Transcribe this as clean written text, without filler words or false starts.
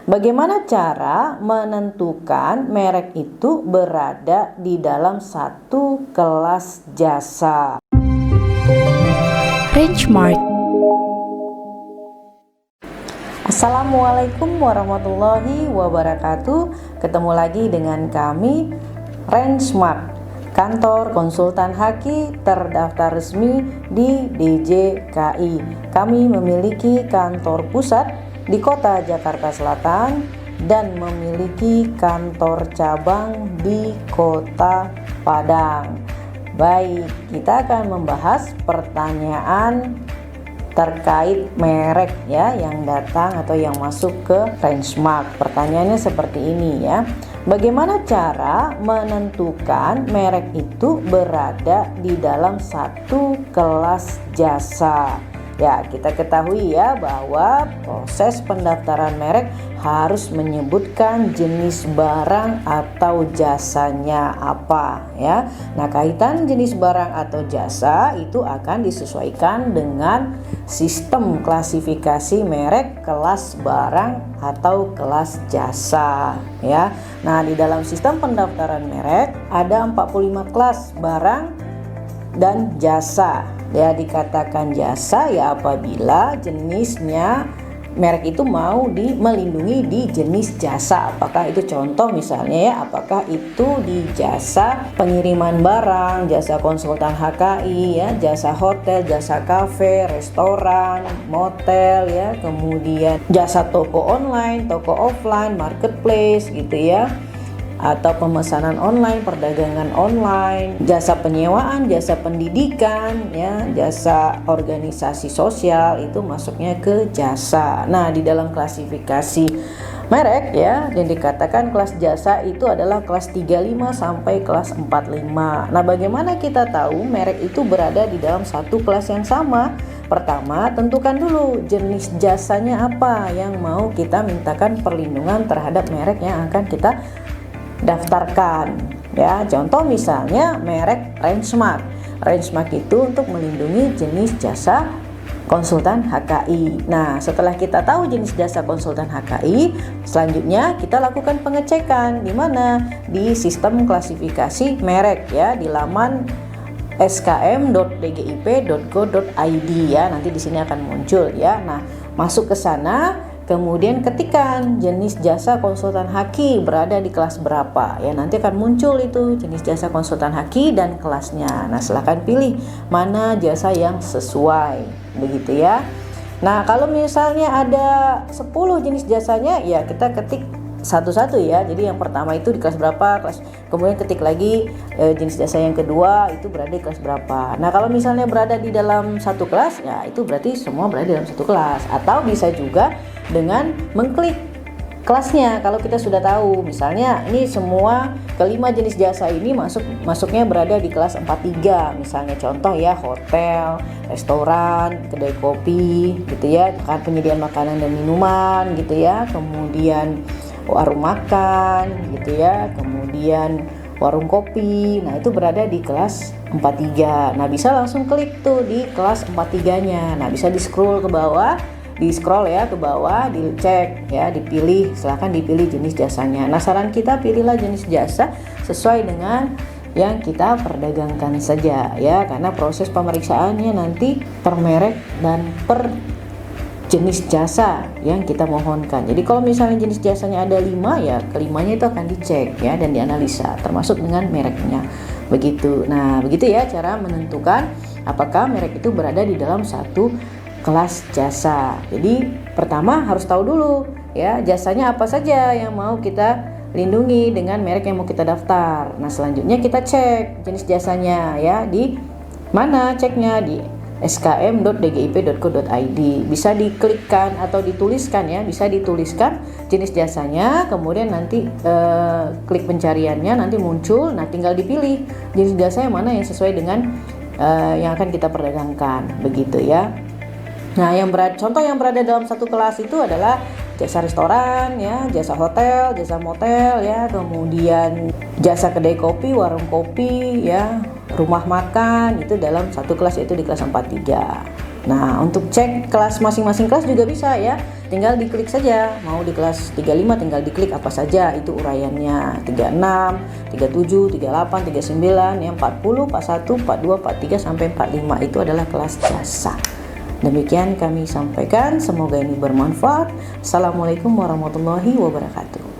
Bagaimana cara menentukan merek itu berada di dalam satu kelas jasa? Rangemark. Assalamualaikum warahmatullahi wabarakatuh. Ketemu lagi dengan kami, Rangemark, kantor konsultan Haki terdaftar resmi di DJKI. Kami memiliki kantor pusat di kota Jakarta Selatan dan memiliki kantor cabang di kota Padang. Baik, kita akan membahas pertanyaan terkait merek ya yang datang atau yang masuk ke Rangemark. Pertanyaannya seperti ini ya. Bagaimana cara menentukan merek itu berada di dalam satu kelas jasa? Ya, kita ketahui ya bahwa proses pendaftaran merek harus menyebutkan jenis barang atau jasanya apa ya. Nah, kaitan jenis barang atau jasa itu akan disesuaikan dengan sistem klasifikasi merek kelas barang atau kelas jasa ya. Nah, di dalam sistem pendaftaran merek ada 45 kelas barang dan jasa. Ya, dikatakan jasa ya apabila jenisnya merek itu mau melindungi di jenis jasa. Apakah itu contoh misalnya ya, apakah itu di jasa pengiriman barang, jasa konsultan HKI ya, jasa hotel, jasa kafe, restoran, motel ya, kemudian jasa toko online, toko offline, marketplace gitu ya, atau pemesanan online, perdagangan online, jasa penyewaan, jasa pendidikan ya, jasa organisasi sosial itu masuknya ke jasa. Nah, di dalam klasifikasi merek ya yang dikatakan kelas jasa itu adalah kelas 35 sampai kelas 45. Nah, bagaimana kita tahu merek itu berada di dalam satu kelas yang sama? Pertama, tentukan dulu jenis jasanya apa yang mau kita mintakan perlindungan terhadap merek yang akan kita daftarkan ya. Contoh misalnya merek Rangemark. Rangemark itu untuk melindungi jenis jasa konsultan HKI. Nah, setelah kita tahu jenis jasa konsultan HKI, selanjutnya kita lakukan pengecekan di mana? Di sistem klasifikasi merek ya, di laman skm.dgip.go.id ya. Nanti di sini akan muncul ya. Nah, masuk ke sana. Kemudian ketikkan jenis jasa konsultan Haki berada di kelas berapa ya, nanti akan muncul itu jenis jasa konsultan Haki dan kelasnya. Nah, silahkan pilih mana jasa yang sesuai begitu ya. Nah, kalau misalnya ada 10 jenis jasanya ya kita ketik satu-satu ya. Jadi yang pertama itu di kelas berapa, kemudian ketik lagi jenis jasa yang kedua itu berada di kelas berapa. Nah, kalau misalnya berada di dalam satu kelas ya itu berarti semua berada dalam satu kelas. Atau bisa juga dengan mengklik kelasnya. Kalau kita sudah tahu misalnya ini semua kelima jenis jasa ini masuknya berada di kelas 43 misalnya, contoh ya hotel, restoran, kedai kopi gitu ya, penyediaan makanan dan minuman gitu ya, kemudian warung makan gitu ya, kemudian warung kopi. Nah, itu berada di kelas 43. Nah, bisa langsung klik tuh di kelas 43-nya. Nah, bisa di-scroll ke bawah, ke bawah, dicek ya, dipilih, silahkan dipilih jenis jasanya. Nah, saran kita pilihlah jenis jasa sesuai dengan yang kita perdagangkan saja ya, karena proses pemeriksaannya nanti per merek dan per jenis jasa yang kita mohonkan. Jadi kalau misalnya jenis jasanya ada 5 ya, kelimanya itu akan dicek ya dan dianalisa termasuk dengan mereknya. Begitu. Nah, begitu ya cara menentukan apakah merek itu berada di dalam satu kelas jasa. Jadi pertama harus tahu dulu ya jasanya apa saja yang mau kita lindungi dengan merek yang mau kita daftar. Nah, selanjutnya kita cek jenis jasanya ya, di mana ceknya? Di skm.dgip.go.id. Bisa diklikkan atau dituliskan ya, bisa dituliskan jenis jasanya, kemudian nanti klik pencariannya nanti muncul. Nah, tinggal dipilih jenis jasa yang mana yang sesuai dengan yang akan kita perdagangkan begitu ya. Nah, contoh yang berada dalam satu kelas itu adalah jasa restoran ya, jasa hotel, jasa motel ya, kemudian jasa kedai kopi, warung kopi ya, rumah makan, itu dalam satu kelas, yaitu di kelas 43. Nah, untuk cek kelas masing-masing kelas juga bisa ya. Tinggal diklik saja. Mau di kelas 35 tinggal diklik apa saja itu uraiannya. 36, 37, 38, 39, yang 40, 41, 42, 43 sampai 45 itu adalah kelas jasa. Demikian kami sampaikan, semoga ini bermanfaat. Assalamualaikum warahmatullahi wabarakatuh.